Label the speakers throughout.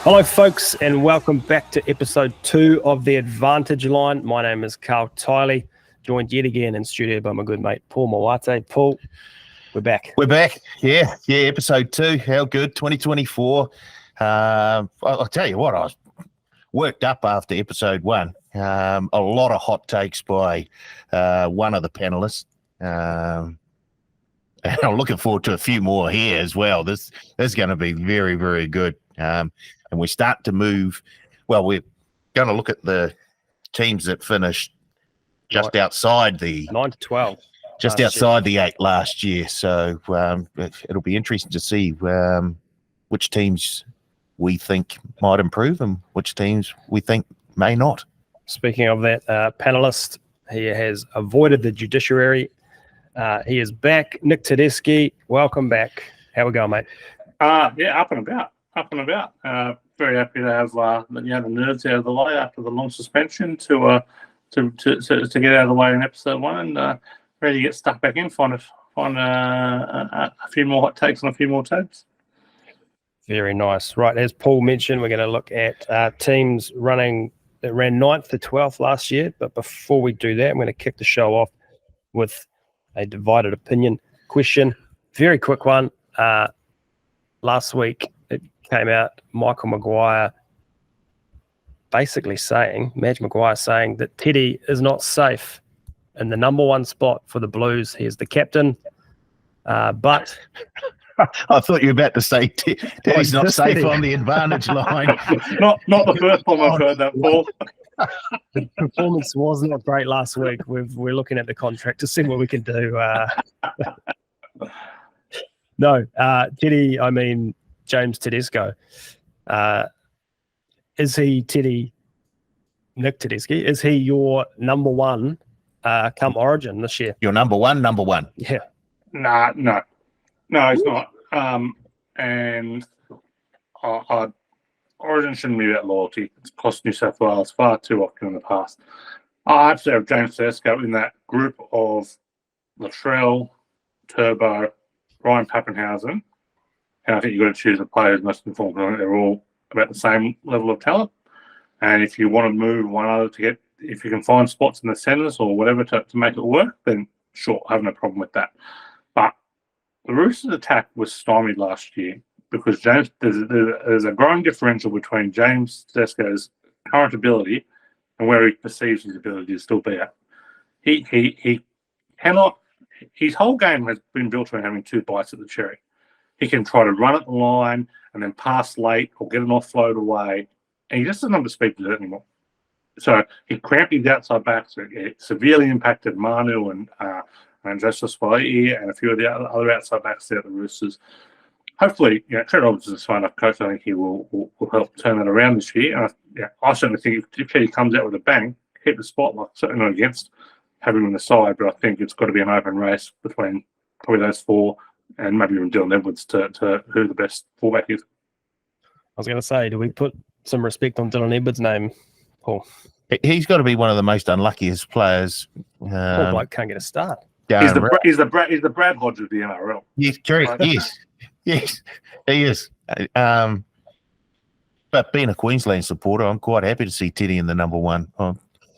Speaker 1: Hello, folks, and welcome back to episode 2 of The Advantage Line. My name is Karl Tiley, joined yet again in studio by my good mate, Paul Mawate. Paul, we're back.
Speaker 2: We're back. Yeah, episode 2. How good, 2024. I'll tell you what, I was worked up after episode 1. A lot of hot takes by one of the panelists. And I'm looking forward to a few more here as well. This is going to be very, very good. And we start to move. Well, we're going to look at the teams that finished just outside the
Speaker 1: 9 to 12,
Speaker 2: just outside the 8 last year. So it'll be interesting to see which teams we think might improve and which teams we think may not.
Speaker 1: Speaking of that, panelist, he has avoided the judiciary. He is back. Nick Tedeschi, welcome back. How we going, mate?
Speaker 3: Yeah, up and about. Very happy to have the nerds out of the way after the long suspension to get out of the way in episode 1 and ready to get stuck back in. Find a few more hot takes and a few more tapes.
Speaker 1: Very nice. Right, as Paul mentioned, we're going to look at teams that ran 9th to 12th last year. But before we do that, I'm going to kick the show off with a divided opinion question. Very quick one. Last week, it came out, Michael Maguire basically saying, Madge Maguire saying that Teddy is not safe in the number 1 spot for the Blues. He is the captain, but...
Speaker 2: I thought you were about to say Teddy's not safe on the advantage line.
Speaker 3: not the first time I've heard that, Paul.
Speaker 1: The performance was not great last week. We're looking at the contract to see what we can do. No, Teddy, I mean, James Tedesco. Is he Nick Tedeschi? Is he your number 1 come Origin this year?
Speaker 2: Your number one?
Speaker 1: Yeah.
Speaker 3: No, he's not. And Origin shouldn't be about loyalty. It's cost New South Wales far too often in the past. I have to have James Tedesco in that group of Latrell, Turbo, Ryan Pappenhausen. And I think you've got to choose the players most informed. They're all about the same level of talent. And if you want to move one other to get, if you can find spots in the centres or whatever to make it work, then sure, I have no problem with that. But the Roosters' attack was stymied last year because there's a growing differential between James Tedesco's current ability and where he perceives his ability to still be at. He cannot. His whole game has been built around having 2 bites at the cherry. He can try to run at the line and then pass late or get an offload away, and he just doesn't have the speed to do it anymore. So he cramped his outside backs. It severely impacted Manu and Joseph Spalletti and a few of the other outside backs there at the Roosters. Hopefully, Trent Roberts is a smart enough coach. I think he will help turn that around this year. And I certainly think if he comes out with a bang, keep the spotlight. Certainly not against having him on the side, but I think it's got to be an open race between probably those 4 and maybe even Dylan Edwards to who the best fullback is.
Speaker 1: I was going to say, do we put some respect on Dylan Edwards' name, Paul?
Speaker 2: He's got to be one of the most unluckiest players.
Speaker 1: Poor bloke can't get a start.
Speaker 3: He's the Brad Hodge of the NRL.
Speaker 2: Yes, correct. Right? Yes, he is. But being a Queensland supporter, I'm quite happy to see Teddy in the number 1.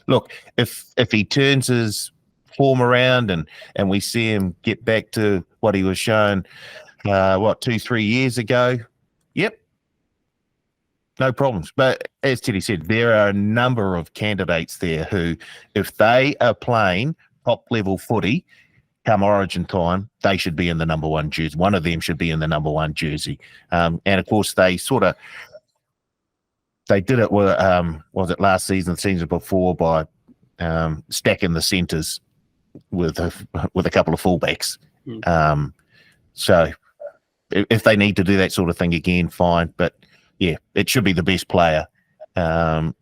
Speaker 2: Look, if he turns his form around and we see him get back to what he was shown, 2-3 years ago, yep, no problems. But as Teddy said, there are a number of candidates there who, if they are playing top-level footy come Origin time, they should be in the number 1 jersey. One of them should be in the number 1 jersey. And, of course, they did it with, was it last season, the season before, by stacking the centres with a couple of fullbacks. So if they need to do that sort of thing again, fine. But, yeah, it should be the best player playing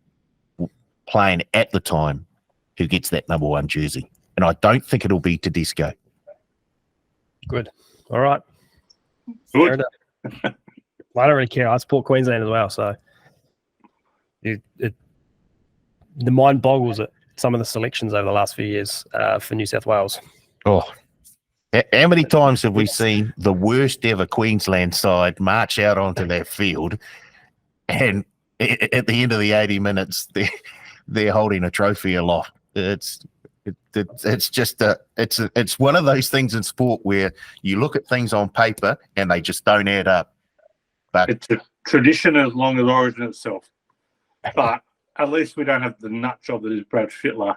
Speaker 2: at the time who gets that number 1 jersey. And I don't think it'll be Tedesco.
Speaker 1: Good. All right. Fair enough. I don't really care. I support Queensland as well, so the mind boggles at some of the selections over the last few years for New South Wales.
Speaker 2: Oh, how many times have we seen the worst ever Queensland side march out onto that field and at the end of the 80 minutes, they're holding a trophy aloft. It's just it's one of those things in sport where you look at things on paper and they just don't add up. But
Speaker 3: it's a tradition as long as Origin itself. But at least we don't have the nut job that is Brad Fittler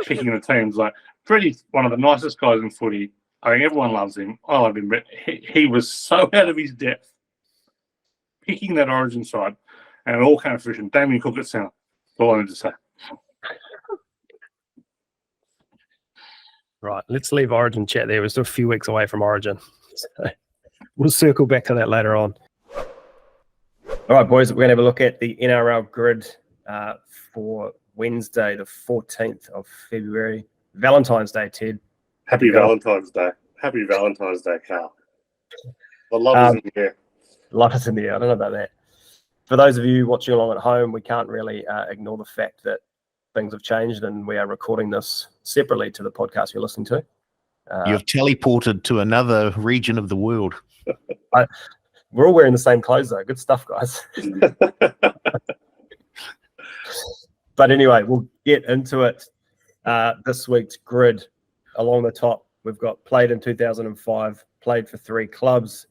Speaker 3: picking the teams. Like Freddie's one of the nicest guys in footy. I think everyone loves him. I love him, but he was so out of his depth picking that Origin side, and it all came to fruition. Damien Cook at centre. That's all I need to say.
Speaker 1: Right, let's leave Origin chat there. We're still a few weeks away from Origin. So we'll circle back to that later on. All right, boys, we're going to have a look at the NRL grid for Wednesday, the 14th of February. Valentine's Day, Ted.
Speaker 3: Happy Valentine's Day. Happy Valentine's Day, Carl. The love is in the air.
Speaker 1: Love is in the air. I don't know about that. For those of you watching along at home, we can't really ignore the fact that things have changed and we are recording this separately to the podcast you're listening to.
Speaker 2: you've teleported to another region of the world.
Speaker 1: We're all wearing the same clothes, though. Good stuff, guys. But anyway, we'll get into it. This week's grid along the top, we've got played in 2005, played for 3 clubs,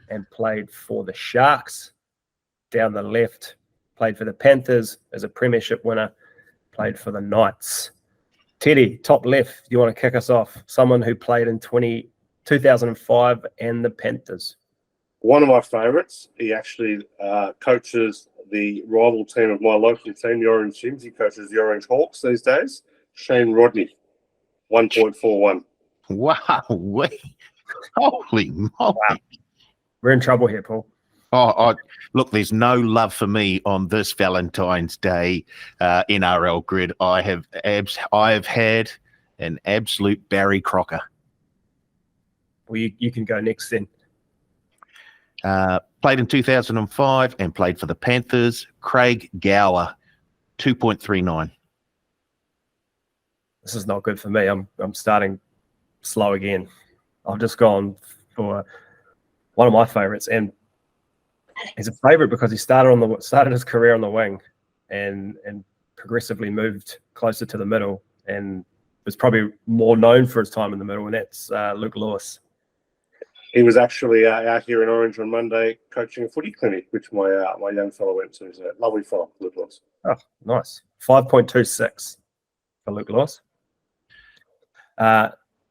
Speaker 1: and played for the Sharks. Down the left, played for the Panthers as a premiership winner, played for the Knights. Teddy, top left, do you want to kick us off? Someone who played in 2005 and the Panthers.
Speaker 3: One of my favourites. He actually coaches the rival team of my local team, the Orange Sims. He coaches the Orange Hawks these days. Shane Rodney, 1.41.
Speaker 2: Wow. Holy moly.
Speaker 1: Wow. We're in trouble here, Paul.
Speaker 2: Look, there's no love for me on this Valentine's Day NRL grid. I have had an absolute Barry Crocker.
Speaker 1: Well, you can go next then.
Speaker 2: Played in 2005 and played for the Panthers. Craig Gower, 2.39.
Speaker 1: This is not good for me. I'm starting slow again. I've just gone for one of my favourites, and he's a favourite because he started his career on the wing, and progressively moved closer to the middle, and was probably more known for his time in the middle, and that's Luke Lewis.
Speaker 3: He was actually out here in Orange on Monday coaching a footy clinic, which my young fellow went to. He's a lovely fellow, Luke Lewis.
Speaker 1: Oh, nice. 5.26 for Luke Lewis.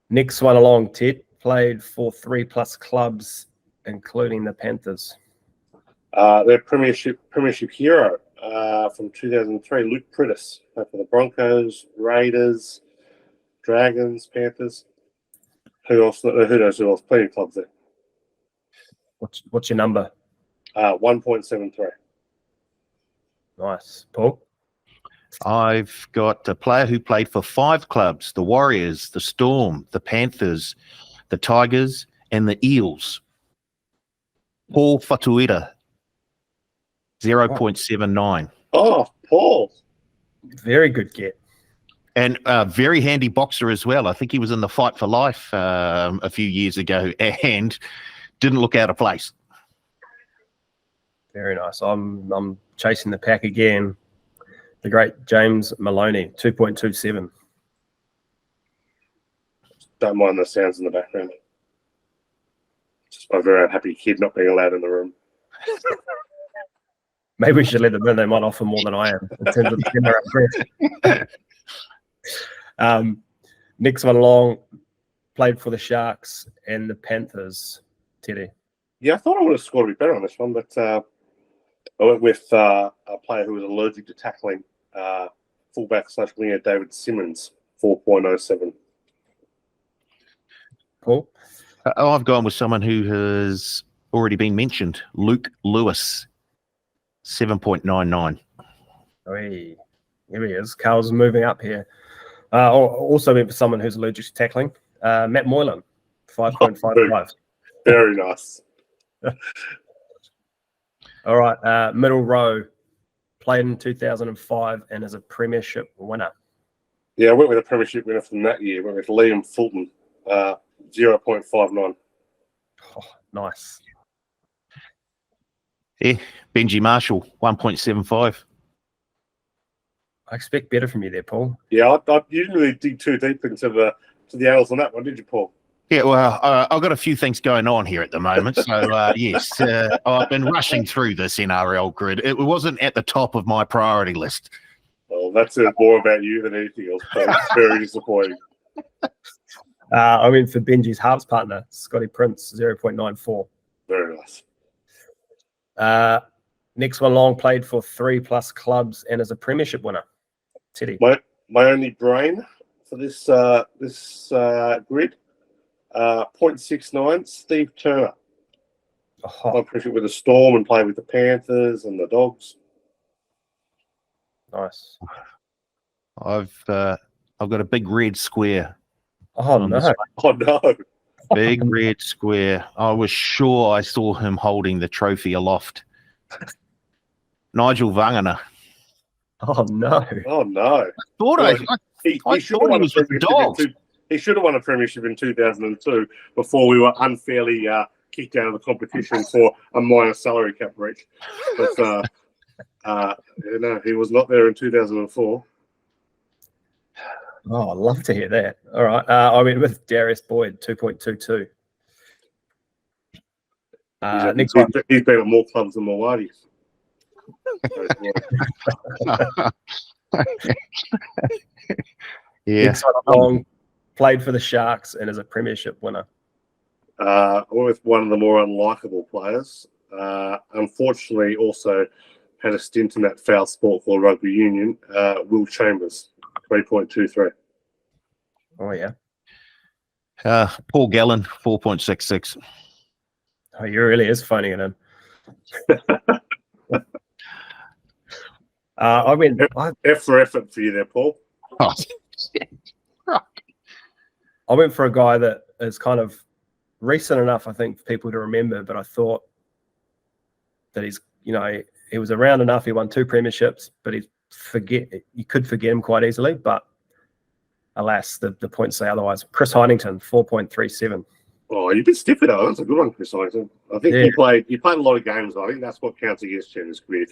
Speaker 1: Next one along, Ted, played for 3+ clubs, including the Panthers.
Speaker 3: Their premiership hero from 2003, Luke Prittis, for the Broncos, Raiders, Dragons, Panthers. Who knows who else? Plenty of clubs there.
Speaker 1: What's your number?
Speaker 3: 1.73.
Speaker 1: Nice. Paul?
Speaker 2: I've got a player who played for 5 clubs: the Warriors, the Storm, the Panthers, the Tigers, and the Eels. Paul Fatuira, 0.79.
Speaker 3: Oh, Paul.
Speaker 1: Very good get.
Speaker 2: And a very handy boxer as well. I think he was in the Fight for Life a few years ago and didn't look out of place.
Speaker 1: Very nice. I'm chasing the pack again. The great James Maloney, 2.27.
Speaker 3: Don't mind the sounds in the background. Just my very unhappy kid not being allowed in the room.
Speaker 1: Maybe we should let them in. They might offer more than I am in terms of the next one along, played for the Sharks and the Panthers. Teddy.
Speaker 3: Yeah, I thought I would have scored a bit better on this one, but I went with a player who was allergic to tackling, fullback / winger David Simmons, 4.07.
Speaker 1: Paul?
Speaker 2: I've gone with someone who has already been mentioned, Luke Lewis, 7.99.
Speaker 1: Hey, here he is. Carl's moving up here. Also went for someone who's allergic to tackling, Matt Moylan, 5.55.
Speaker 3: Very nice.
Speaker 1: All right, middle row, played in 2005 and is a premiership winner.
Speaker 3: Yeah, I went with a premiership winner from that year. I went with Liam Fulton, 0.59.
Speaker 1: Oh, nice.
Speaker 2: Yeah, Benji Marshall, 1.75.
Speaker 1: I expect better from you there, Paul.
Speaker 3: Yeah, you didn't really dig too deep into the Owls on that one, did you, Paul?
Speaker 2: Yeah, well, I've got a few things going on here at the moment. So, yes, I've been rushing through this NRL grid. It wasn't at the top of my priority list.
Speaker 3: Well, that's more about you than anything else, Paul. It's very disappointing.
Speaker 1: I went for Benji's Harps partner, Scotty Prince, 0.94.
Speaker 3: Very nice.
Speaker 1: Next one, Long played for 3+ clubs and is a premiership winner. Teddy.
Speaker 3: My only brain for this grid, 0.69, Steve Turner.
Speaker 1: Oh,
Speaker 3: I appreciate with the Storm and played with the Panthers and the Dogs.
Speaker 1: nice.
Speaker 2: I've got a big red square.
Speaker 1: Oh,
Speaker 2: on
Speaker 1: no.
Speaker 2: this one.
Speaker 3: Oh, no.
Speaker 2: Big red square. I was sure I saw him holding the trophy aloft. Nigel Vangana.
Speaker 1: Oh, no.
Speaker 3: Oh, no.
Speaker 2: Thought
Speaker 3: Well,
Speaker 2: I
Speaker 3: he should have
Speaker 2: thought he
Speaker 3: won a
Speaker 2: was with the
Speaker 3: premiership
Speaker 2: Dogs.
Speaker 3: He should have won a premiership in 2002 before we were unfairly kicked out of the competition for a minor salary cap breach. But no, he was not there in 2004.
Speaker 1: Oh, I'd love to hear that. All right. I went with Darius Boyd, 2.22. Next one.
Speaker 3: He's been at more clubs than Mawadi.
Speaker 2: Yeah.
Speaker 1: Next one, Long played for the Sharks and is a premiership winner.
Speaker 3: With one of the more unlikable players. Unfortunately, also had a stint in that foul sport called rugby union. Will Chambers, 3.23.
Speaker 1: Oh, yeah.
Speaker 2: Paul Gallen, 4.66.
Speaker 1: Oh, he really is phoning it in. I went.
Speaker 3: F for effort for you there, Paul.
Speaker 2: Oh,
Speaker 1: I went for a guy that is kind of recent enough, I think, for people to remember. But I thought that he was around enough. He won 2 premierships, but you could forget him quite easily. But alas, the points say otherwise. Chris Heinington, 4.37.
Speaker 3: Oh, you've been stiff with that. That's a good one, Chris Heinington. I think he played a lot of games. I think that's what counts against you in this career.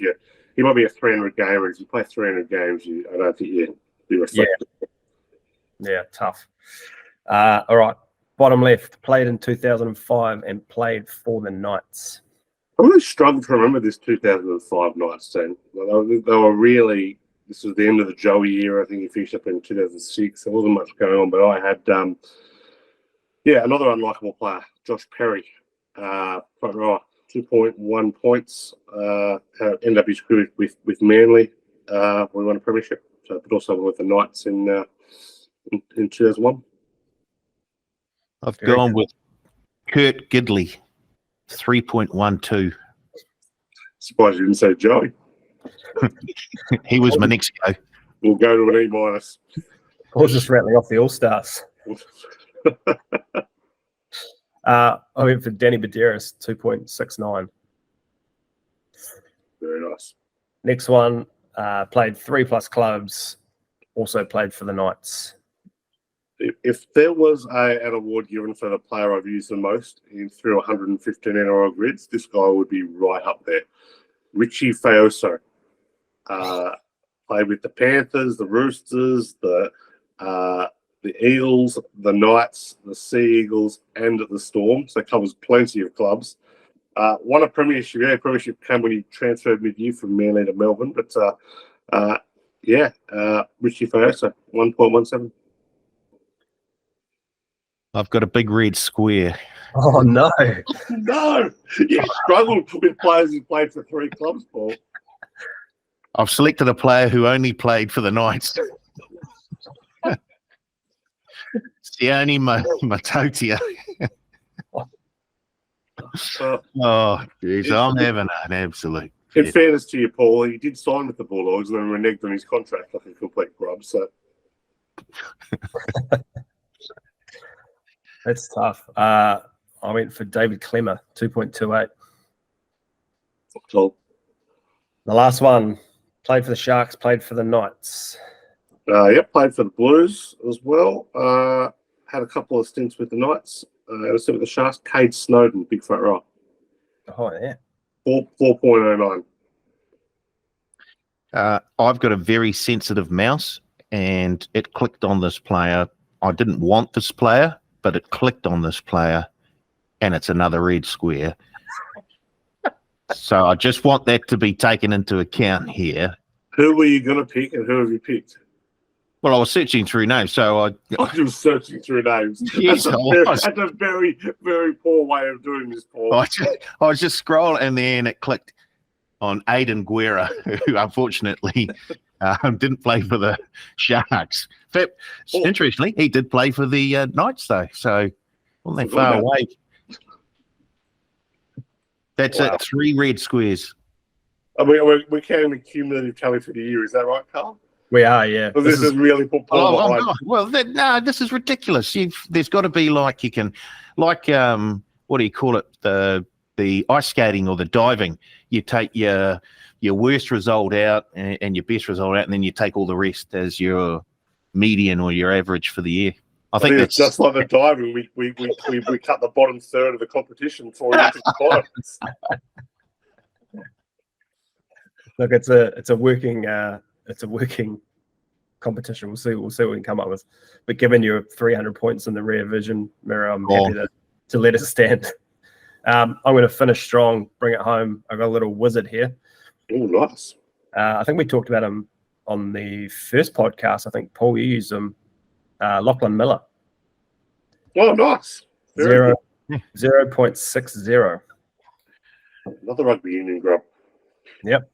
Speaker 3: He might be a 300 gamer. If you play 300 games, I don't think you reflect.
Speaker 1: Yeah, tough. All right, bottom left, played in 2005 and played for the Knights.
Speaker 3: I really struggled to remember this 2005 Knights team. They were really. This was the end of the Joey era. I think he finished up in 2006. There wasn't much going on, but I had another unlikable player, Josh Perry, front row, 2.1 points. Ended up his career with Manly. We won a premiership, but also with the Knights in 2001.
Speaker 2: I've gone with Kurt Gidley, 3.12.
Speaker 3: Surprised you didn't say Joey.
Speaker 2: He was my next go.
Speaker 3: We'll go to an E-.
Speaker 1: I was just rattling off the All-Stars. I went for Danny Medeiros, 2.69.
Speaker 3: Very nice.
Speaker 1: Next one, played 3+ clubs, also played for the Knights.
Speaker 3: If there was an award given for the player I've used the most through 115 NRL grids, this guy would be right up there. Richie Faoso. Played with the Panthers, the Roosters, the Eels, the Knights, the Sea Eagles, and the Storm. So covers plenty of clubs. Won a premiership. Yeah, premiership came when he transferred mid-year from Manly to Melbourne. But Richie Faoso, 1.17.
Speaker 2: I've got a big red square.
Speaker 1: Oh, no.
Speaker 3: No, you struggled with players who played for 3 clubs, Paul.
Speaker 2: I've selected a player who only played for the Knights. Sione Matotia. Oh, geez, I'm having an absolute.
Speaker 3: In fairness to you, Paul, he did sign with the Bulldogs and then reneged on his contract like a complete grub. So
Speaker 1: That's tough. I went for David Clemmer, 2.28.
Speaker 3: cool.
Speaker 1: The last one, played for the Sharks, played for the Knights.
Speaker 3: Played for the Blues as well. Had a couple of stints with the Knights. I was with the Sharks. Cade Snowden, big front row.
Speaker 1: Oh, yeah.
Speaker 3: 4.09.
Speaker 2: I've got a very sensitive mouse, and it clicked on this player. I didn't want this player, but it clicked on this player, and it's another red square. So I just want that to be taken into account here.
Speaker 3: Who were you going to pick, and who have you picked?
Speaker 2: Well, I was searching through names, so I
Speaker 3: You were searching through names.
Speaker 2: Yes,
Speaker 3: That's a very, very poor way of doing this, Paul.
Speaker 2: I was just scrolling, and then it clicked on Aidan Guerra, who unfortunately didn't play for the Sharks. Interestingly, he did play for the Knights, though, so wasn't that far away. That's it, 3 red squares.
Speaker 3: I mean, we're counting the cumulative tally for the year. Is that right, Carl?
Speaker 1: We are, yeah.
Speaker 3: Well, this is really put Paul behind.
Speaker 2: Well, no, this is ridiculous. There's got to be what do you call it? The ice skating or the diving. You take your worst result out and your best result out, and then you take all the rest as your median or your average for the year. I think that's
Speaker 3: just like the diving. We cut the bottom third of the competition for the bottoms.
Speaker 1: Look, it's a working competition. We'll see what we can come up with. But given you're 300 points in the rear vision mirror, I'm happy to let it stand. I'm going to finish strong, bring it home. I've got a little wizard here.
Speaker 3: Oh, nice.
Speaker 1: I think we talked about him on the first podcast. I think, Paul, you used him. Lachlan Miller.
Speaker 3: Oh, nice.
Speaker 1: 0.60.
Speaker 3: Another rugby union grub.
Speaker 1: Yep.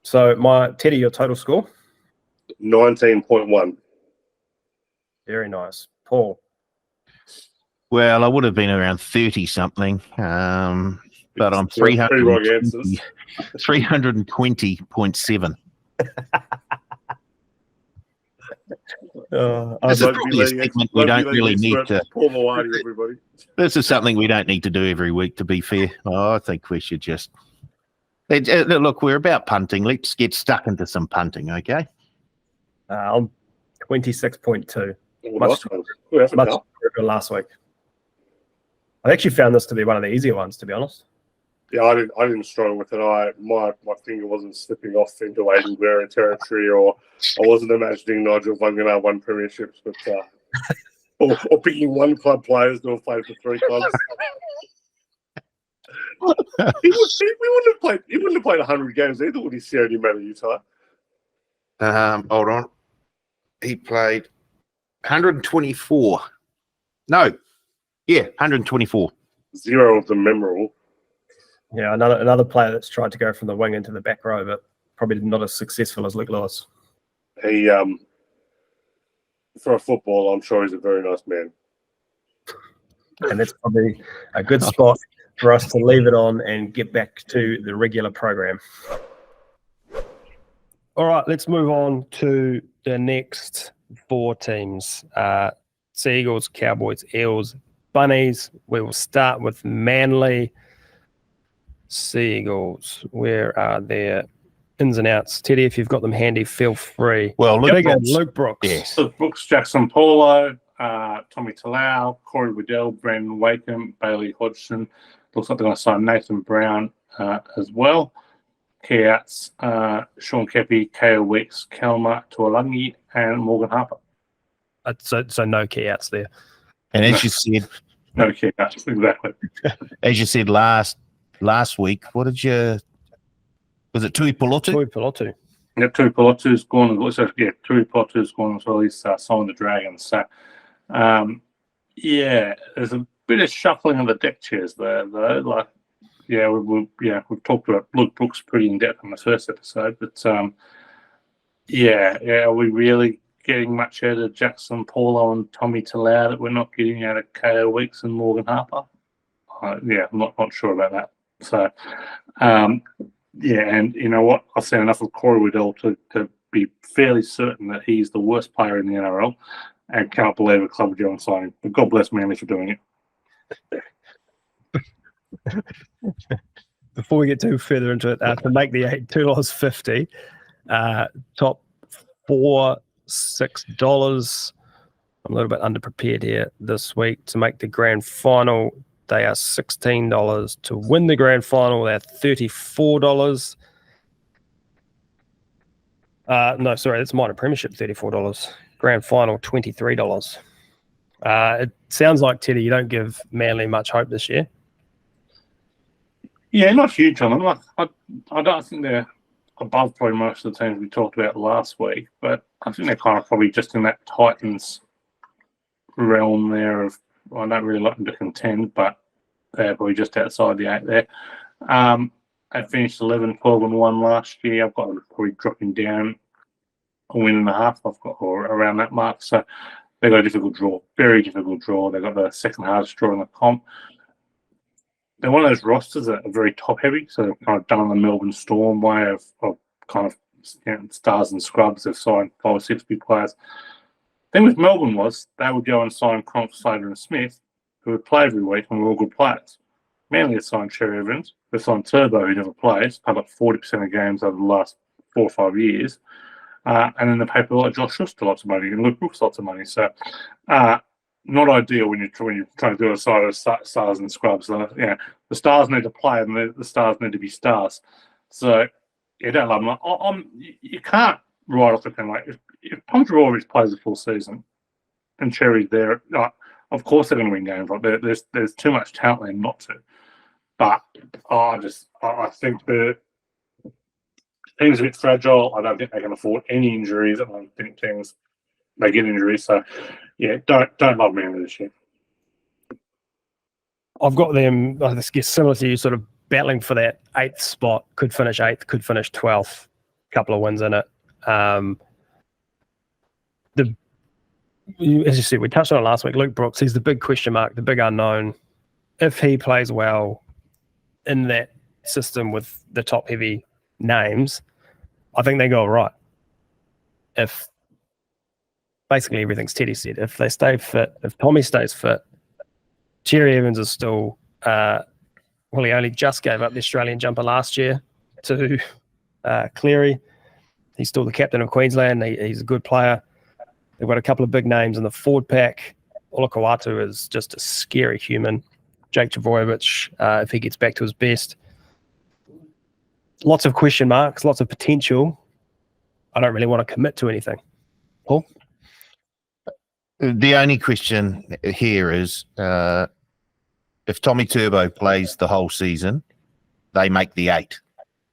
Speaker 1: So, Teddy, your total score?
Speaker 3: 19.1.
Speaker 1: Very nice. Paul?
Speaker 2: Well, I would have been around 30-something, but I'm 320.7. This is probably a segment we don't really need to. This is something we don't need to do every week, to be fair. I think we should just... Look, we're about punting. Let's get stuck into some punting, okay?
Speaker 1: I'm 26.2.
Speaker 3: Much
Speaker 1: last week. I actually found this to be one of the easier ones, to be honest.
Speaker 3: Yeah, I didn't struggle with it. My finger wasn't slipping off into Aidan Guerra territory, or I wasn't imagining Nigel Vungana won premierships, but or picking one club players to have played for 3 clubs. He wouldn't have played 100 games either, would he, Sierra Matter Utah?
Speaker 2: Hold on. He played 124. No. Yeah, 124.
Speaker 3: 0 of them memorable.
Speaker 1: Yeah, another player that's tried to go from the wing into the back row, but probably not as successful as Luke Lewis.
Speaker 3: He, for a footballer, I'm sure he's a very nice man.
Speaker 1: And that's probably a good spot for us to leave it on and get back to the regular program. All right, let's move on to the next 4 teams. Sea Eagles, Cowboys, Eels, Bunnies. We will start with Manly. Sea Eagles, where are their ins and outs? Teddy, if you've got them handy, feel free.
Speaker 2: Well,
Speaker 1: Luke Brooks.
Speaker 2: Yes.
Speaker 3: Luke Brooks, Jackson Paulo, Tommy Talau, Corey Waddell, Brandon Wakeham, Bailey Hodgson. Looks like they're going to sign Nathan Brown as well. Key outs, Sean Kepi, Ko Weeks, Kelma Tuolangi, and Morgan Harper.
Speaker 1: So no key outs there.
Speaker 2: And as you said,
Speaker 3: no key outs, exactly.
Speaker 2: As you said last week, was it Tui Polotu?
Speaker 1: Tui Polotu.
Speaker 3: Yeah, Tui Polotu's gone. Tui Polotu's gone as well. He's signed the Dragons. So, there's a bit of shuffling of the deck chairs there, though. We've talked about Luke Brooks pretty in depth in the first episode, but are we really getting much out of Jackson Paulo and Tommy Talau that we're not getting out of Ko Weeks and Morgan Harper? I'm not sure about that. So, and you know what? I've seen enough of Corey Waddell to be fairly certain that he's the worst player in the NRL, and can't believe a club would go and sign him. But God bless Manly for doing it.
Speaker 1: Before we get too further into it, to make the $2.50, top $4, $6. I'm a little bit underprepared here this week to make the grand final. They are $16. To win the grand final, they're $34. No, sorry, it's minor premiership, $34. Grand final, $23. It sounds like, Teddy, you don't give Manly much hope this year.
Speaker 3: Yeah, not huge on them. I don't think they're above probably most of the teams we talked about last week, but I think they're kind of probably just in that Titans realm there of, I don't really like them to contend, but they're probably just outside the 8 there. I finished 11, 12 and 1 last year. I've got them probably dropping down a win and a half. I've got or around that mark. So they've got a difficult draw, very difficult draw. They've got the second hardest draw in the comp. They're one of those rosters that are very top heavy. So they've kind of done the Melbourne Storm way of kind of, you know, stars and scrubs. They've signed 5 or 6 big players. The thing with Melbourne was they would go and sign Cronk, Slater and Smith, who would play every week and were all good players. Manly had signed Cherry Evans. They signed Turbo, who never plays, played like 40% of games over the last 4 or 5 years. And then they pay people like Josh Schuster lots of money and Luke Brooks lots of money. So not ideal when you're trying to do a side of stars and scrubs. So, yeah, the stars need to play and the stars need to be stars. So you don't love them. You can't write off the pen. Like if Pongrarovich plays a full season and Cherry's there, of course they're going to win games. Like there's too much talent there not to. But I think the team's a bit fragile. I don't think they can afford any injuries. I don't think teams may get injuries. So yeah, don't love Manly this year.
Speaker 1: I've got them, I guess, similar to you, sort of battling for that 8th spot. Could finish 8th, could finish 12th. Couple of wins in it. As you said, we touched on it last week. Luke Brooks, he's the big question mark, the big unknown. If he plays well in that system with the top heavy names, I think they go all right. If basically everything's Teddy said, if they stay fit, if Tommy stays fit, Cherry Evans is still, he only just gave up the Australian jumper last year to Cleary. He's still the captain of Queensland. He's a good player. They've got a couple of big names in the forward pack. Olakau'atu is just a scary human. Jake Trbojevic, if he gets back to his best. Lots of question marks, lots of potential. I don't really want to commit to anything. Paul?
Speaker 2: The only question here is if Tommy Turbo plays the whole season, they make the 8.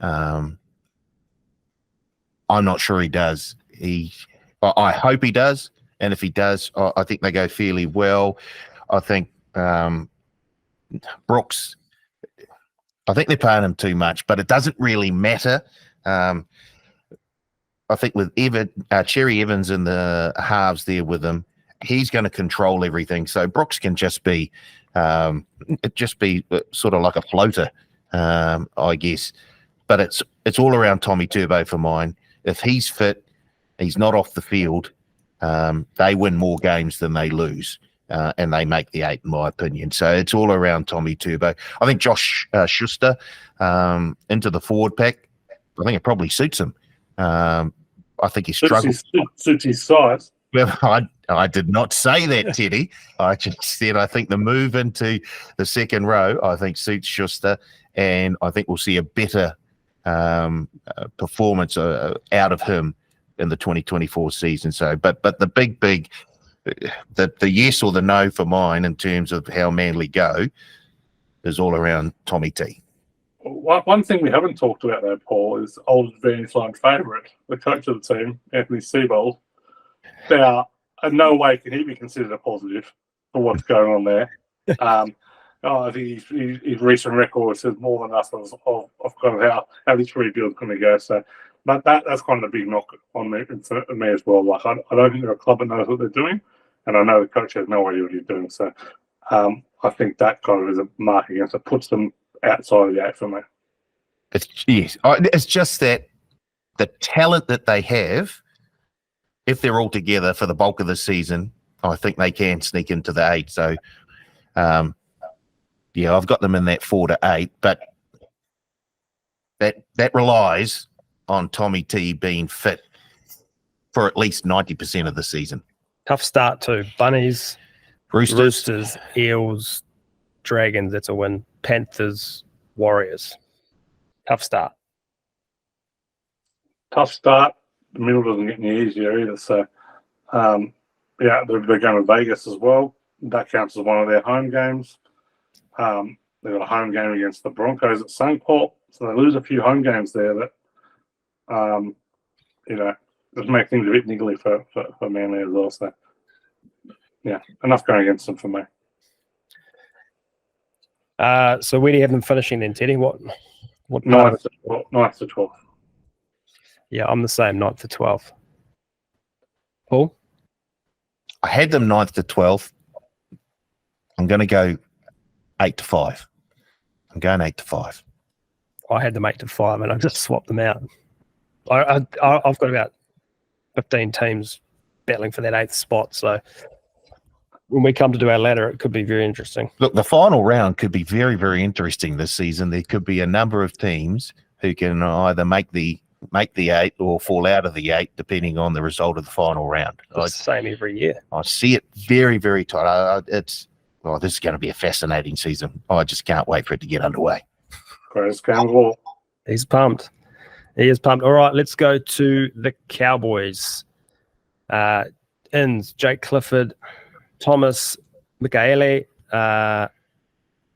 Speaker 2: I'm not sure he does. I hope he does, and if he does, I think they go fairly well. I think Brooks, I think they're paying him too much, but it doesn't really matter. I think with Cherry Evans in the halves there with him, he's going to control everything. So Brooks can just be sort of like a floater, I guess. But it's all around Tommy Turbo for mine. If he's fit, he's not off the field, they win more games than they lose, and they make the 8, in my opinion. So it's all around Tommy Turbo. I think Josh Schuster into the forward pack, I think it probably suits him. I think he struggles.
Speaker 3: Suits his size.
Speaker 2: Well, I did not say that, Teddy. I just said I think the move into the second row, I think suits Schuster, and I think we'll see a better performance out of him in the 2024 season. So, but the big, the yes or the no for mine in terms of how Manly go is all around Tommy T.
Speaker 3: One thing we haven't talked about though, Paul, is old Advantage Line favourite, the coach of the team, Anthony Seibold. Now, in no way can he be considered a positive for what's going on there. I think his recent record says more than us of kind of how this rebuild is going to go. So, but that's kind of the big knock on me as well. Like I don't think they're a club that knows what they're doing, and I know the coach has no idea what he's doing. So, I think that kind of is a mark against it. Puts them outside of the 8 for me.
Speaker 2: It's just that the talent that they have, if they're all together for the bulk of the season, I think they can sneak into the 8. So, I've got them in that 4 to 8, but that relies on Tommy T being fit for at least 90% of the season.
Speaker 1: Tough start too. Bunnies, Roosters, Eels, Dragons, that's a win. Panthers, Warriors. Tough start.
Speaker 3: Tough start. The middle doesn't get any easier either. So, they're going to Vegas as well. That counts as one of their home games. They've got a home game against the Broncos at St. Paul. So they lose a few home games there that, just make things a bit niggly for Manly as well. So, yeah, enough going against them for me.
Speaker 1: So where do you have them finishing then, Teddy? What
Speaker 3: Ninth to 12th.
Speaker 1: Yeah, I'm the same, 9th to 12th. Paul?
Speaker 2: I had them 9th to 12th. I'm going to go 8 to 5. I'm going 8 to 5.
Speaker 1: I had them 8 to 5, and I just swapped them out. I've got about 15 teams battling for that 8th spot, so when we come to do our ladder, it could be very interesting.
Speaker 2: Look, the final round could be very, very interesting this season. There could be a number of teams who can either make the 8 or fall out of the 8, depending on the result of the final round.
Speaker 1: It's the same every year.
Speaker 2: I see it very, very tight. This is going to be a fascinating season. I just can't wait for it to get underway.
Speaker 3: Greatest game of all.
Speaker 1: He's pumped. He is pumped. All right, let's go to the Cowboys. Ins, Jake Clifford, Thomas Michaele. I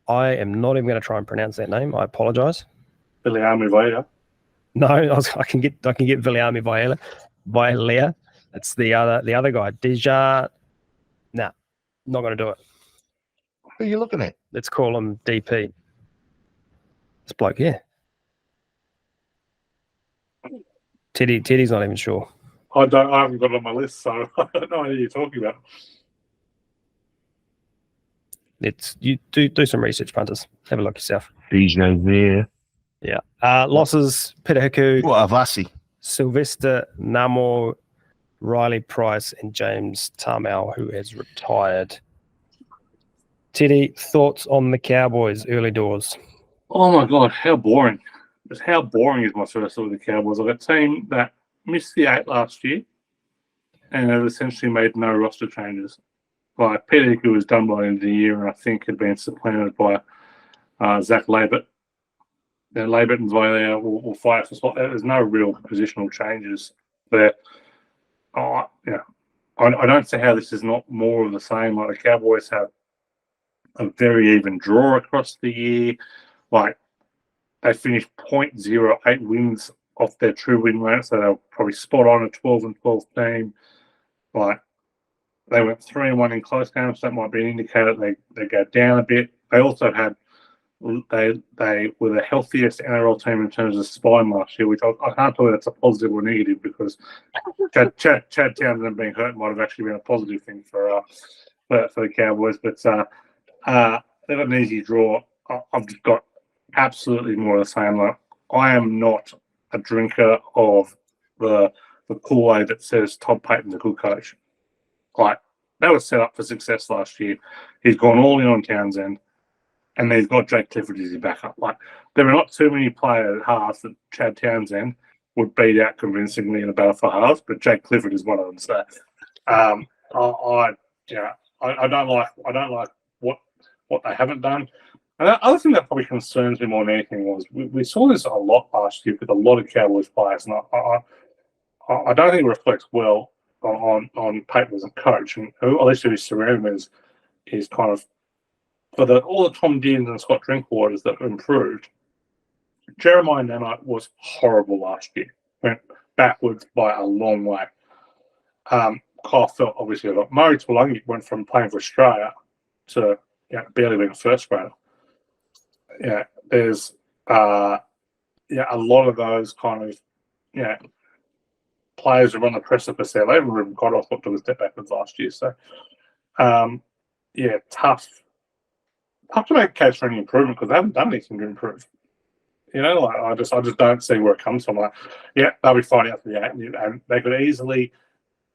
Speaker 1: am not even going to try and pronounce that name. I apologize.
Speaker 3: Viliami Vaida.
Speaker 1: No, I can get Viliami Vailea. It's the other guy. Deja. Nah, not going to do it.
Speaker 2: Who are you looking at?
Speaker 1: Let's call him DP. This bloke, yeah. Teddy's not even sure.
Speaker 3: I haven't got it on my list, so I don't know who you're talking about.
Speaker 1: You do some research, punters. Have a look yourself.
Speaker 2: DJ there.
Speaker 1: Yeah. Losses: Peter Hiku,
Speaker 2: Avasi.
Speaker 1: Sylvester Namo, Riley Price, and James Tamau, who has retired. Teddy, thoughts on the Cowboys early doors?
Speaker 3: Oh my God, how boring! Just how boring is my first look at the Cowboys? I've got a team that missed the 8 last year and have essentially made no roster changes. Like Peter Hiku was done by the end of the year, and I think had been supplanted by Zach Labert. Then Labert and Vailea will fight for spot. There's no real positional changes there. I don't see how this is not more of the same. Like the Cowboys have a very even draw across the year. Like they finished 0.08 wins off their true win rate, so they'll probably spot on a 12-12 team. Like they went 3-1 in close games, so that might be an indicator they go down a bit. They also had they were the healthiest NRL team in terms of spine last year, which I can't tell you that's a positive or negative because Chad Townsend being hurt might have actually been a positive thing for the Cowboys. But they've got an easy draw. I've just got absolutely more of the same. Like I am not a drinker of the Kool-Aid that says Todd Payton's a good coach. Like that was set up for success last year. He's gone all in on Townsend. And he's got Jake Clifford as his backup. Like there are not too many players at halves that Chad Townsend would beat out convincingly in a battle for halves, but Jake Clifford is one of them. So, I don't like what they haven't done. And the other thing that probably concerns me more than anything was we saw this a lot last year with a lot of Cowboys players, and I don't think it reflects well on Payton as a coach, and at least who he's surrounded is kind of. For all the Tom Deans and Scott Drinkwaters that improved, Jeremiah Nanite was horrible last year. Went backwards by a long way. Kyle Felt obviously a lot. Murray Tuilagi went from playing for Australia to barely being a first grader. Yeah, there's a lot of those kind of players who are on the precipice there. They haven't really got off what took a step backwards last year. So tough to make a case for any improvement because they haven't done anything to improve. I just don't see where it comes from. Like, they'll be fighting out for the 8, and they could easily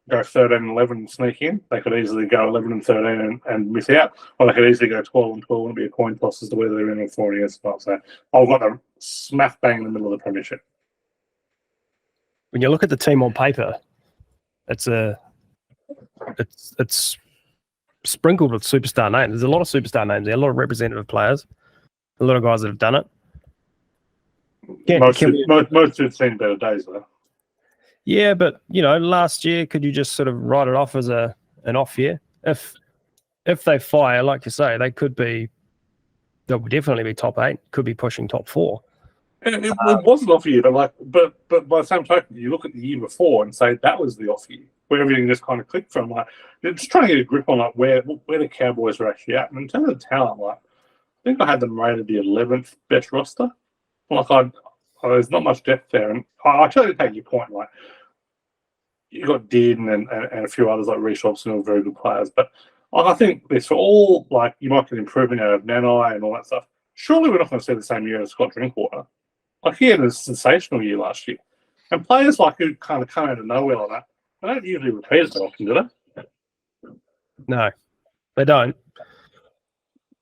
Speaker 3: go 13-11 and sneak in. They could easily go 11-13 and miss out, or they could easily go 12-12 and be a coin toss as to whether they're in or 40 as well. So I've got them smack bang in the middle of the premiership.
Speaker 1: When you look at the team on paper, it's sprinkled with superstar names. There's a lot of superstar names there, a lot of representative players, a lot of guys that have done it.
Speaker 3: Most have seen better days, though.
Speaker 1: Yeah, but, last year, could you just sort of write it off as an off year? If they fire, like you say, they'll definitely be top 8, could be pushing top 4.
Speaker 3: It was an off year, but by the same token, you look at the year before and say that was the off year, where everything just kind of clicked from. Like, just trying to get a grip on where the Cowboys are actually at. And in terms of talent, I think I had them rated the 11th best roster. There's not much depth there, and I totally take your point. Like, you got Dearden and a few others like Reece Robson, who are very good players, but I think this for all, you might get improvement out of Nanai and all that stuff. Surely we're not going to see the same year as Scott Drinkwater. He had a sensational year last year. And players who kind of come out of nowhere like that, they don't usually repeat as often, do they?
Speaker 1: No, they don't.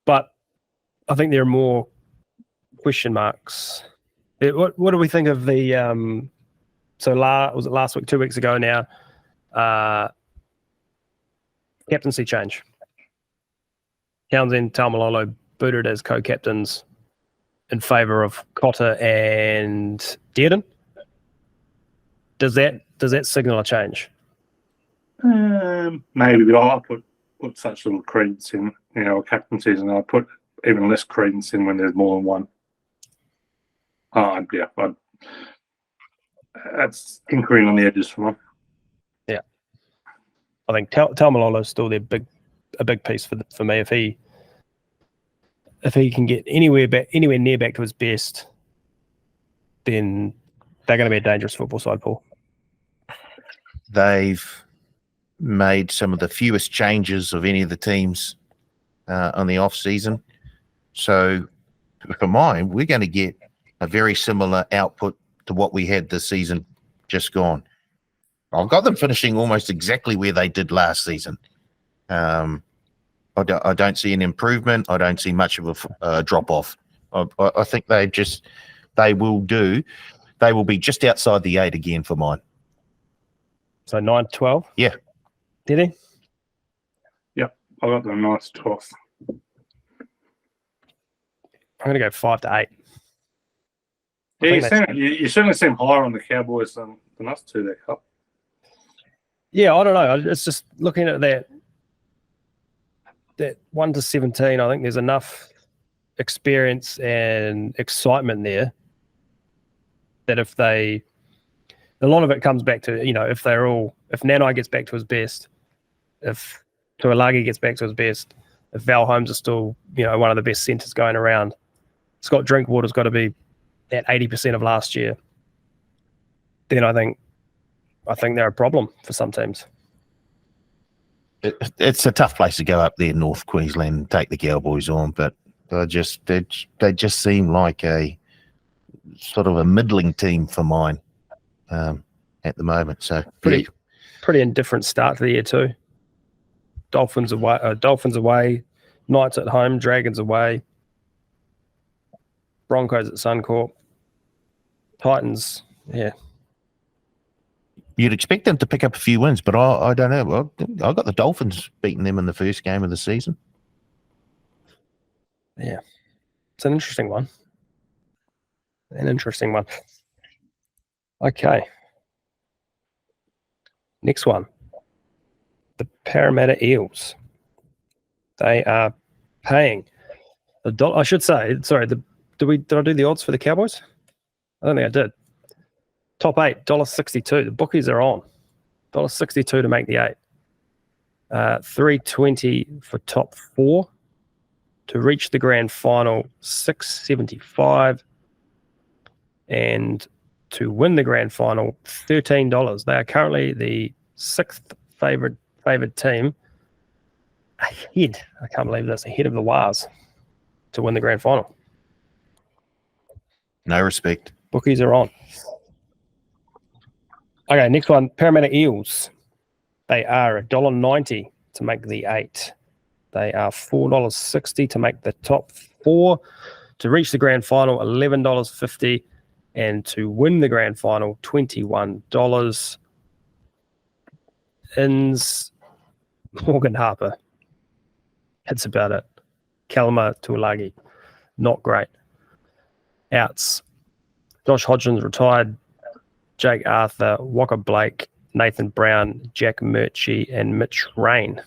Speaker 1: But I think there are more question marks. What do we think of the was it last week, 2 weeks ago now, captaincy change? Townsend, Taumalolo booted as co-captains in favour of Cotter and Dearden. Does that signal a change?
Speaker 3: Maybe, but I put such little credence in captaincies, and I put even less credence in when there's more than one. That's tinkering on the edges for me.
Speaker 1: Yeah, I think Taumalolo is still a big piece for me. If he can get anywhere near back to his best, then they're going to be a dangerous football side, Paul.
Speaker 2: They've made some of the fewest changes of any of the teams on the off season. So for mine, we're going to get a very similar output to what we had this season just gone. I've got them finishing almost exactly where they did last season. I don't see an improvement. I don't see much of a drop off. I think they will be just outside the 8 again for mine.
Speaker 1: So 9 to 12?
Speaker 2: Yeah.
Speaker 1: Did he?
Speaker 3: Yep. I got them 9 to 12.
Speaker 1: I'm going to go 5 to 8.
Speaker 3: Yeah, you certainly seem higher on the Cowboys than us two there, Cup.
Speaker 1: Yeah, I don't know. It's just looking at that 1 to 17, I think there's enough experience and excitement there that if a lot of it comes back to, if Nanai gets back to his best, if Tuilagi gets back to his best, if Val Holmes is still, one of the best centres going around, Scott Drinkwater's got to be at 80% of last year, then I think they're a problem for some teams.
Speaker 2: It's a tough place to go up there, North Queensland, and take the Cowboys on, but they just seem like a sort of a middling team for mine at the moment. So
Speaker 1: pretty indifferent start to the year too. Dolphins away, Knights at home, Dragons away, Broncos at Suncorp, Titans. Yeah.
Speaker 2: You'd expect them to pick up a few wins, but I don't know. Well, I got the Dolphins beating them in the first game of the season.
Speaker 1: Yeah. It's an interesting one. Okay. Next one. The Parramatta Eels. They are paying I should say, sorry, did I do the odds for the Cowboys? I don't think I did. Top 8, $1.62. The bookies are on. $1.62 to make the 8. $3.20 for top 4. To reach the grand final, $6.75. And to win the grand final, $13. They are currently the 6th favoured team ahead. I can't believe this, ahead of the Wars to win the grand final.
Speaker 2: No respect.
Speaker 1: Bookies are on. Okay, next one, Parramatta Eels. They are $1.90 to make the 8. They are $4.60 to make the top 4. To reach the grand final, $11.50. And to win the grand final, $21. Ins Morgan Harper. That's about it. Kalama Tuolagi, not great. Outs. Josh Hodgins retired. Jake Arthur, Walker Blake, Nathan Brown, Jack Murchie, and Mitch Rain.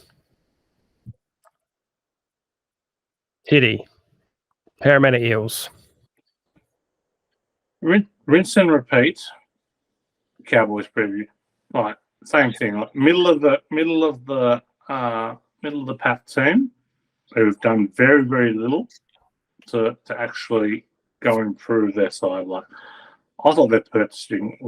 Speaker 1: Teddy, Parramatta Eels.
Speaker 3: Rinse and repeat. Cowboys preview. Like same thing. Like middle of the pack team who've done very, very little to actually go improve their side. Like I thought their purchasing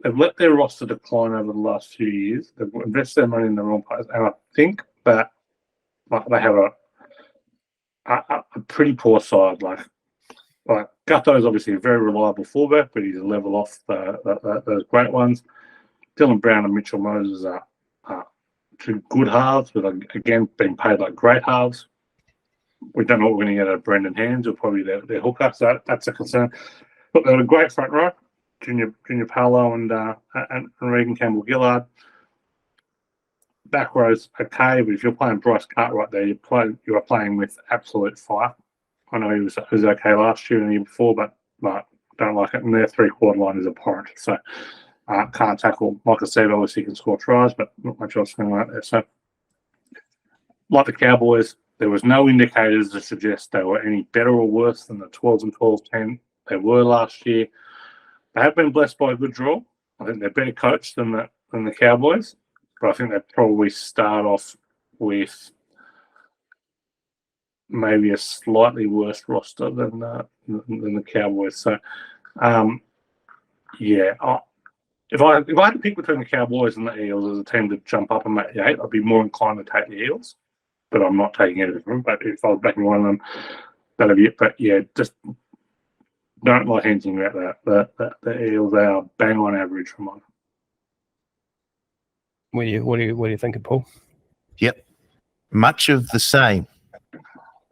Speaker 3: they've let their roster decline over the last few years. They've invested their money in the wrong place, and I think that they have a pretty poor side. Like Gutho is obviously a very reliable fullback, but he's a level off those great ones. Dylan Brown and Mitchell Moses are two good halves, but again being paid like great halves. We don't know what we're going to get out of Brendan Hands or probably their hooker, so that's a concern. But they're a great front row, Junior Paolo and Regan Campbell-Gillard. Back row's okay, but if you're playing Bryce Cartwright there, you are playing with absolute fire. I know he was okay last year and the year before, but don't like it. And their three-quarter line is abhorrent. So can't tackle. Like I said, obviously he can score tries, but not much else going on there. So like the Cowboys, there was no indicators to suggest they were any better or worse than the 12 and 12-10 they were last year. They have been blessed by a good draw. I think they're better coached than the Cowboys, but I think they probably start off with maybe a slightly worse roster than the Cowboys. So, if I had to pick between the Cowboys and the Eels as a team to jump up and make the 8, I'd be more inclined to take the Eels. But I'm not taking any of them. But if I was backing one of them, that'd be it. But yeah, just don't like anything about that. The Eels, they are bang on average from one.
Speaker 1: What do you think of Paul?
Speaker 2: Yep, much of the same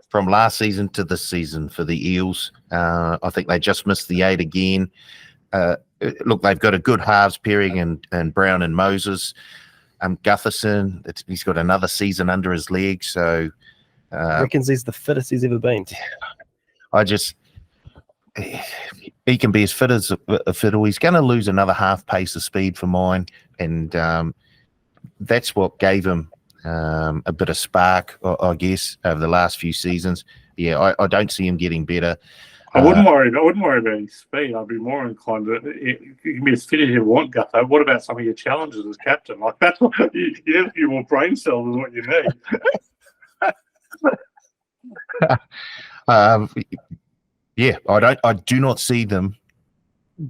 Speaker 2: from last season to this season for the Eels. I think they just missed the 8 again. Look, they've got a good halves pairing and Brown and Moses. Gutherson, he's got another season under his leg, so
Speaker 1: reckons he's the fittest he's ever been.
Speaker 2: He can be as fit as a fiddle. He's going to lose another half pace of speed for mine, and that's what gave him a bit of spark, I guess, over the last few seasons. Yeah, I don't see him getting better.
Speaker 3: I wouldn't worry about his speed. I'd be more inclined to. You can be as fit as you want, Gutho. What about some of your challenges as captain? Like that's what you need. A few more brain cells is what you need. I do not see them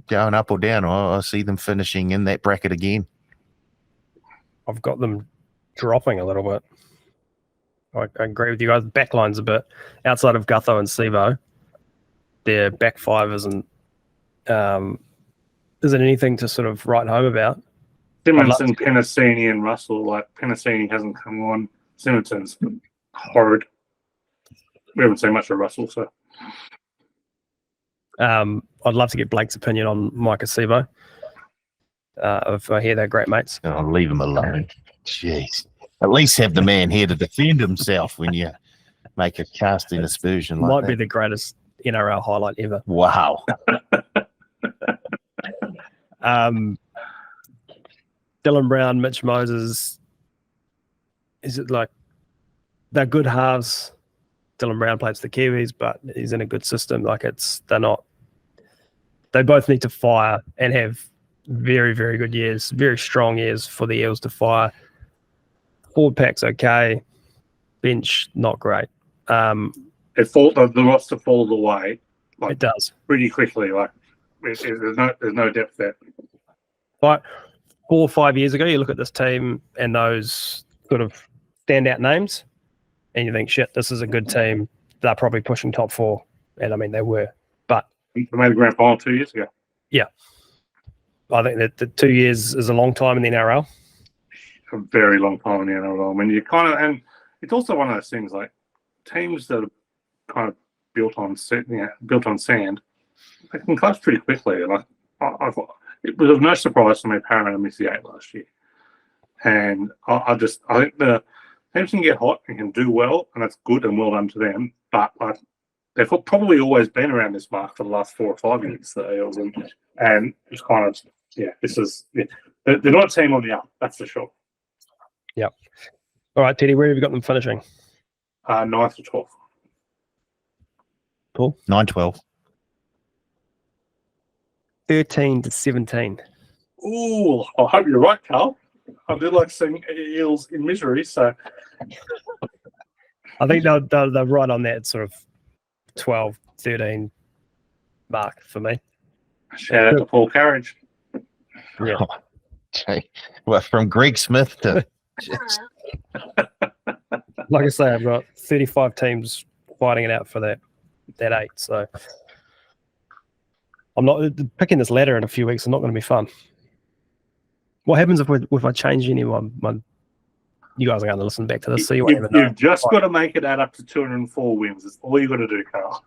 Speaker 3: going up or down. I see them finishing in that bracket again.
Speaker 1: I've got them dropping a little bit. I agree with you guys. Backline's a bit outside of Gutho and Sivo. Their back five isn't anything to sort of write home about.
Speaker 3: Simonson, Penasini, and Russell. Like Penasini hasn't come on. Simonson's horrid. We haven't seen much of Russell, so.
Speaker 1: I'd love to get Blake's opinion on Micah Sivo. If I hear they're great mates.
Speaker 2: I'll leave him alone. Jeez. At least have the man here to defend himself when you make a casting aspersion like that.
Speaker 1: Might be the greatest NRL highlight ever.
Speaker 2: Wow.
Speaker 1: Dylan Brown, Mitch Moses. Is it like they're good halves? Dylan Brown plays for the Kiwis, but he's in a good system. They both need to fire and have very, very good years, very strong years for the Eels to fire. Forward pack's okay. Bench, not great.
Speaker 3: The roster falls away. Like,
Speaker 1: it does
Speaker 3: pretty quickly. Like there's no depth there.
Speaker 1: But 4 or 5 years ago, you look at this team and those sort of standout names, and you think, shit, this is a good team. They're probably pushing top 4, and I mean they were. But
Speaker 3: they made a grand final 2 years ago.
Speaker 1: Yeah, I think that the 2 years is a long time in the NRL.
Speaker 3: A very long time in the NRL. I mean, you kind of, and it's also one of those things like teams that are kind of built on sand, they can collapse pretty quickly. Like it was of no surprise to me Parramatta missed the 8 last year, and I think the teams can get hot and can do well, and that's good and well done to them. But they've probably always been around this mark for the last 4 or 5 years. The Eels, and it's kind of they're not a team on the up. That's for sure.
Speaker 1: Yep. All right, Teddy, where have you got them finishing?
Speaker 3: 9th to 12th.
Speaker 1: Paul?
Speaker 2: 9-12.
Speaker 1: 13 to 17.
Speaker 3: Ooh, I hope you're right, Carl. I do like seeing Eels in misery, so
Speaker 1: I think they're right on that sort of 12, 13 mark for me.
Speaker 3: shout out to Paul Carriage.
Speaker 1: Yeah.
Speaker 2: Oh, gee. Well, from Greg Smith to
Speaker 1: Like I say, I've got 35 teams fighting it out for that 8. So I'm not picking this ladder in a few weeks. It's not going to be fun. What happens if I change any of my you guys are going to listen back to this, so you won't even know.
Speaker 3: You've just got to make it add up to 204 wins. That's all you got to do, Carl.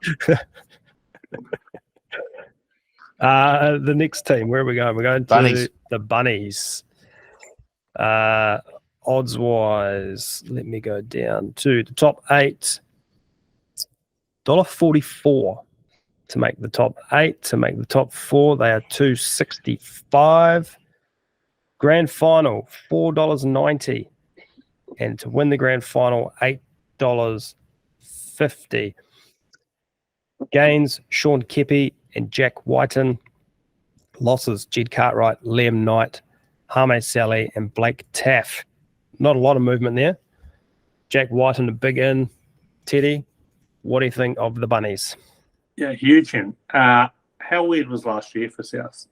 Speaker 1: The next team, where are we going? We're going to
Speaker 2: Bunnies.
Speaker 1: the Bunnies. Odds wise, let me go down to the top 8. $1.44 to make the top 8. To make the top 4, they are $2.65. Grand final, $4.90. And to win the grand final, $8.50. Gains, Sean Kepi and Jack Whiten. Losses, Jed Cartwright, Liam Knight, Hame Sally, and Blake Taff. Not a lot of movement there. Jack Whiten, a big in. Teddy, what do you think of the Bunnies?
Speaker 3: Yeah, huge in. How weird was last year for South?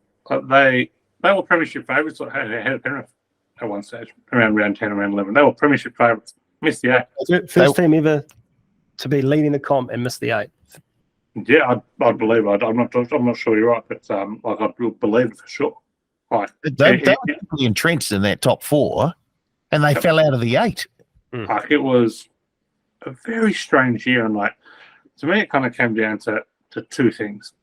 Speaker 3: They were premiership favourites ahead of Penrith at one stage, around round 10, around 11. They were premiership favourites. Missed the 8.
Speaker 1: First team ever to be leading the comp and miss the 8.
Speaker 3: Yeah, I believe it. I'm not sure you're right, but I believe it for sure. Like,
Speaker 2: they were deeply entrenched in that top 4, and they fell out of the 8.
Speaker 3: Like, it was a very strange year, and to me, it kind of came down to 2 things,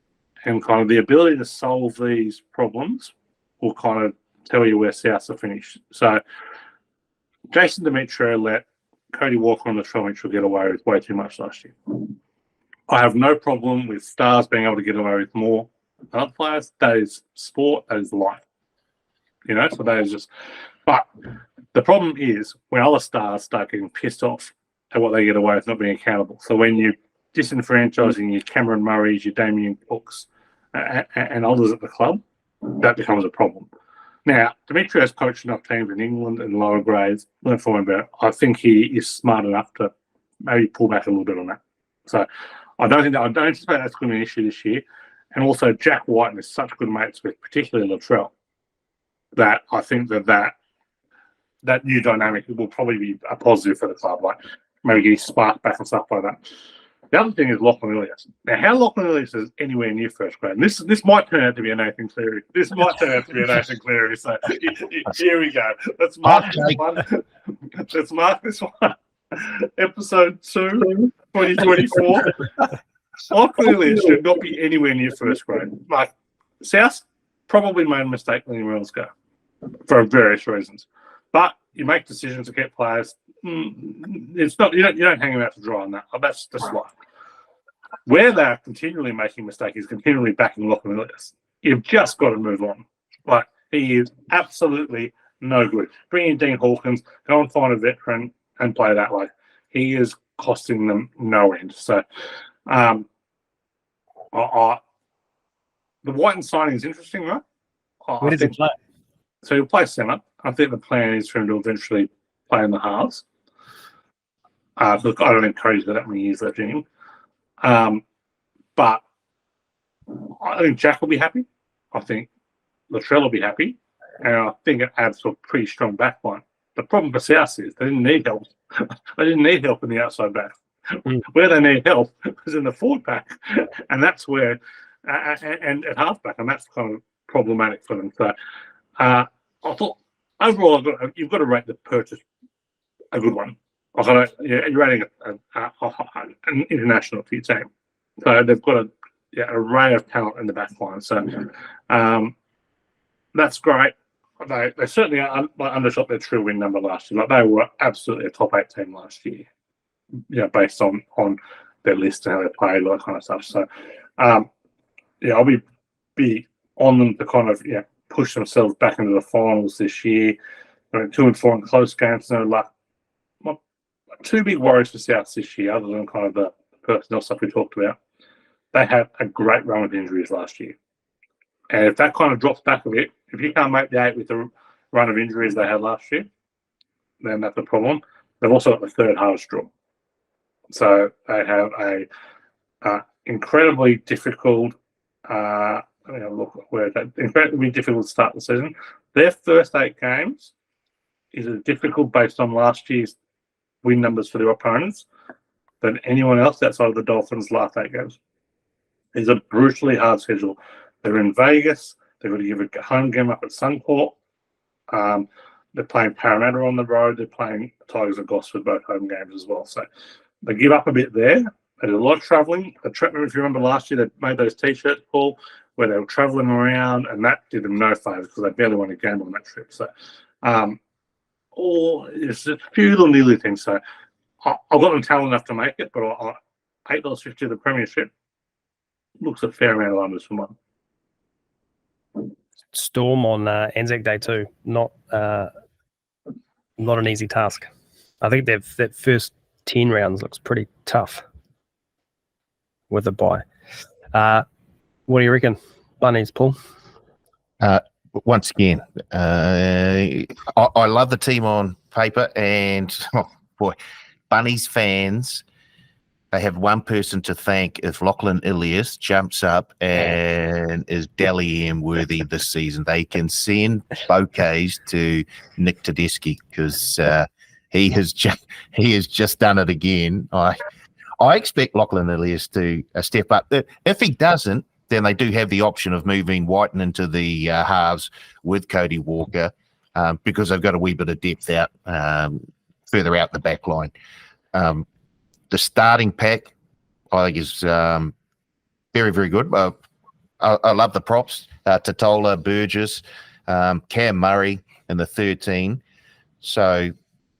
Speaker 3: and kind of the ability to solve these problems will kind of tell you where Souths are finished. So, Jason Demetrio let Cody Walker on the Latrell Mitchell get away with way too much last year. I have no problem with stars being able to get away with more than other players. That is sport. That is life. So that is just. But the problem is when other stars start getting pissed off at what they get away with not being accountable. So when you disenfranchising your Cameron Murrays, your Damien Cooks, and others at the club, that becomes a problem. Now, Demetrio's coached enough teams in England and lower grades. Learn from him, but I think he is smart enough to maybe pull back a little bit on that. So I don't anticipate that's going to be an issue this year. And also, Jack Whiten is such good mates with particularly Latrell that I think that new dynamic will probably be a positive for the club. Like maybe get his spark back and stuff like that. The other thing is Lachlan Ilias. Now, how Lachlan Ilias is anywhere near first grade, and this might turn out to be a Nathan Cleary. So here we go. Let's mark this one. Let's mark this one. Episode 2, 2024. Lachlan Ilias should not be anywhere near first grade. Like, South probably made a mistake letting anyone else go for various reasons. But you make decisions to get players. It's not you don't hang them out to dry on that. That's just life. Where they're continually making mistakes is continually backing Lachlan Ilias. You've just got to move on. Like, he is absolutely no good. Bring in Dean Hawkins, go and find a veteran and play that way. He is costing them no end. So, the Whiten signing is interesting, right?
Speaker 1: Where does he play?
Speaker 3: So he'll play centre. I think the plan is for him to eventually play in the halves. Look, I don't encourage that many years left in him. But I think Jack will be happy. I think Latrell will be happy. And I think it adds to a pretty strong back line. The problem for South is they didn't need help. They didn't need help in the outside back. Where they need help is in the forward pack. And that's where, and at halfback, and that's kind of problematic for them. So I thought, overall, you've got to rate the purchase a good one. You're rating an international for your team. So they've got an array of talent in the back line. So that's great. they certainly undershot their true win number last year. Like they were absolutely a top 8 team last year, based on their list and how they played, all that kind of stuff. So, I'll be on them to kind of push themselves back into the finals this year. 2-4 in close games, no luck. Two big worries for South this year, other than kind of the personnel stuff we talked about. They had a great run of injuries last year. And if that kind of drops back a bit, if you can't make the 8 with the run of injuries they had last year, then that's a problem. They've also got the third hardest draw. So they have a incredibly difficult, incredibly difficult start the season. Their first 8 games is as difficult based on last year's win numbers for their opponents than anyone else outside of the Dolphins' last 8 games. It's a brutally hard schedule. They're in Vegas. They've got to give a home game up at Suncorp. They're playing Parramatta on the road. They're playing Tigers and Gosford, both home games as well. So they give up a bit there. They did a lot of travelling. If you remember last year, they made those T-shirts, Paul, where they were travelling around, and that did them no favours because they barely won a game on that trip. So, it's a few little niggly things. So I've got them talent enough to make it, but $8.50 the premiership looks a fair amount of numbers for mine.
Speaker 1: Storm on Anzac Day too. Not an easy task. I think that first 10 rounds looks pretty tough with a bye. What do you reckon, Bunnies, Paul?
Speaker 2: Once again, I love the team on paper, and Bunnies fans, they have one person to thank if Lachlan Ilias jumps up and is Dally M worthy this season. They can send bouquets to Nick Tedeschi because he has just done it again. I expect Lachlan Ilias to step up. If he doesn't, then they do have the option of moving Whiten into the halves with Cody Walker because they've got a wee bit of depth out further out the back line. The starting pack, I think, is very, very good. I love the props. Totola, Burgess, Cam Murray, and the 13. So,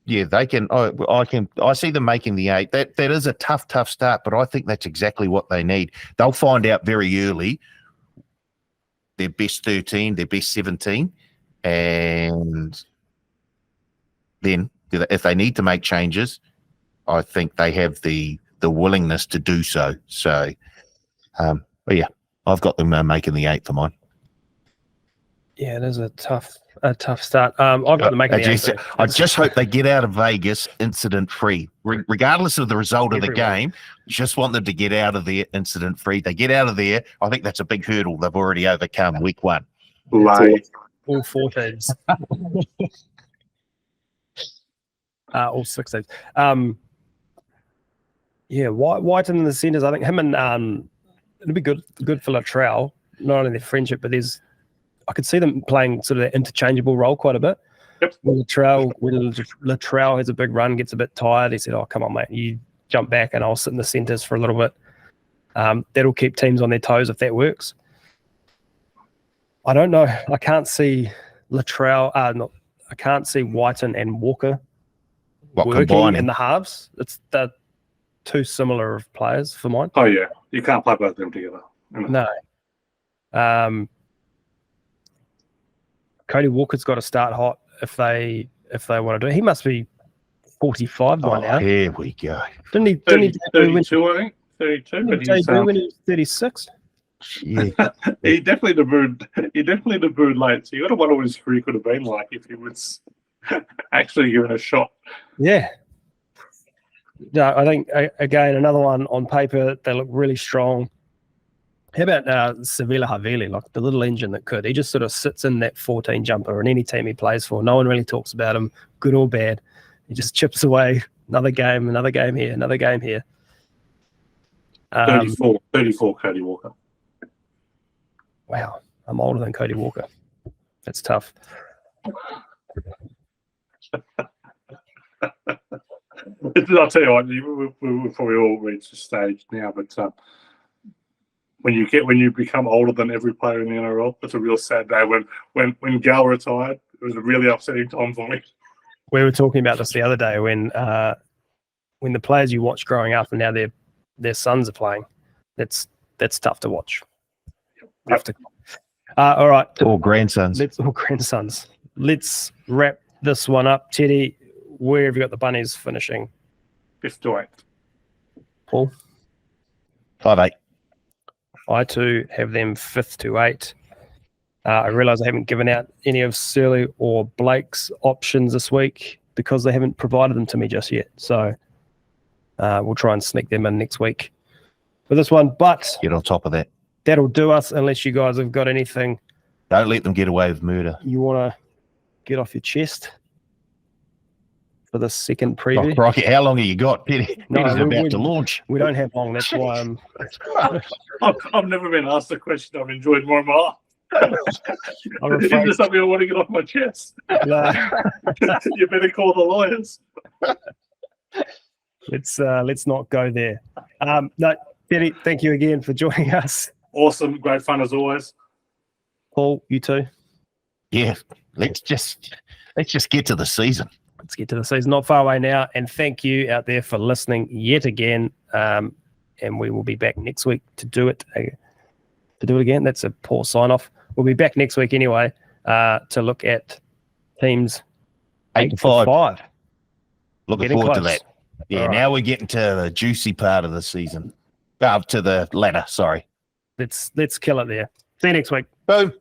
Speaker 2: yeah, they can. I see them making the 8. That is a tough start, but I think that's exactly what they need. They'll find out very early their best 13, their best 17, and then if they need to make changes, I think they have the willingness to do so. So, but yeah, I've got them making the 8 for mine.
Speaker 1: Yeah, it is a tough start. I've got them making the 8.
Speaker 2: I just hope they get out of Vegas incident-free. Regardless of the result of the game, just want them to get out of there incident-free. They get out of there, I think that's a big hurdle they've already overcome week 1.
Speaker 1: All 4 teams. All 6 teams. Yeah, Whiten in the centres. I think him and it'll be good for Latrell. Not only their friendship, but I could see them playing sort of that interchangeable role quite a bit.
Speaker 3: Yep.
Speaker 1: When Latrell has a big run, gets a bit tired, he said, "Oh, come on, mate, you jump back, and I'll sit in the centres for a little bit." That'll keep teams on their toes if that works. I don't know. I can't see Latrell. I can't see Whiten and Walker working
Speaker 2: combining
Speaker 1: in the halves. It's the too similar of players for mine.
Speaker 3: Oh yeah, you can't play both of them together.
Speaker 1: No. Cody Walker's got to start hot if they want to do it. He must be 45 by now.
Speaker 2: Here we go.
Speaker 1: Didn't he
Speaker 3: 32, I think. 32, but he's
Speaker 1: when he was 36.
Speaker 2: Yeah.
Speaker 3: he definitely debuted late. So you got to wonder what his career could have been like if he was actually given a shot.
Speaker 1: Yeah. No, I think again another one on paper. They look really strong. How about Sevilla Havili, like the little engine that could? He just sort of sits in that 14 jumper in any team he plays for. No one really talks about him, good or bad. He just chips away. Another game here, another game here.
Speaker 3: 34 Cody Walker.
Speaker 1: Wow, I'm older than Cody Walker. That's tough.
Speaker 3: I'll tell you what, we've probably all reached a stage now, but when you become older than every player in the NRL, it's a real sad day. When Gal retired, It was a really upsetting time for me.
Speaker 1: We were talking about this the other day when the players you watch growing up and now their sons are playing. That's tough to watch.
Speaker 3: Yep.
Speaker 1: All right.
Speaker 2: Or grandsons.
Speaker 1: All grandsons. Let's wrap this one up. Teddy, where have you got the Bunnies finishing?
Speaker 3: 5th to 8th.
Speaker 1: Paul?
Speaker 2: 5-8.
Speaker 1: I too have them 5th to 8th. I realise I haven't given out any of Surly or Blake's options this week because they haven't provided them to me just yet. So we'll try and sneak them in next week for this one. But
Speaker 2: Get on top of that.
Speaker 1: that'll do us unless you guys have got anything
Speaker 2: Don't let them get away with murder.
Speaker 1: you want to get off your chest for the second
Speaker 2: Oh,
Speaker 1: preview.
Speaker 2: crikey, how long have you got? Petty's
Speaker 1: No,
Speaker 2: about to launch.
Speaker 1: We don't have long. That's why I'm.
Speaker 3: I've never been asked a question I've enjoyed more in my life.
Speaker 1: I'm
Speaker 3: It's
Speaker 1: afraid.
Speaker 3: just something I want to get off my chest.
Speaker 1: No.
Speaker 3: You better call the lawyers.
Speaker 1: Let's not go there. No, Teddy, thank you again for joining us.
Speaker 3: Awesome, great fun as always.
Speaker 1: Paul, you too.
Speaker 2: Yeah, let's just get to the season.
Speaker 1: Let's get to the season. Not far away now. And thank you out there for listening yet again. And we will be back next week to do it again. That's a poor sign off. We'll be back next week anyway to look at teams
Speaker 2: 8 to 5. Looking
Speaker 1: Getting
Speaker 2: forward to
Speaker 1: close.
Speaker 2: that. Yeah,
Speaker 1: All right.
Speaker 2: now we're getting to the juicy part of the season. To the ladder, sorry.
Speaker 1: Let's kill it there. See you next week.
Speaker 2: Boom.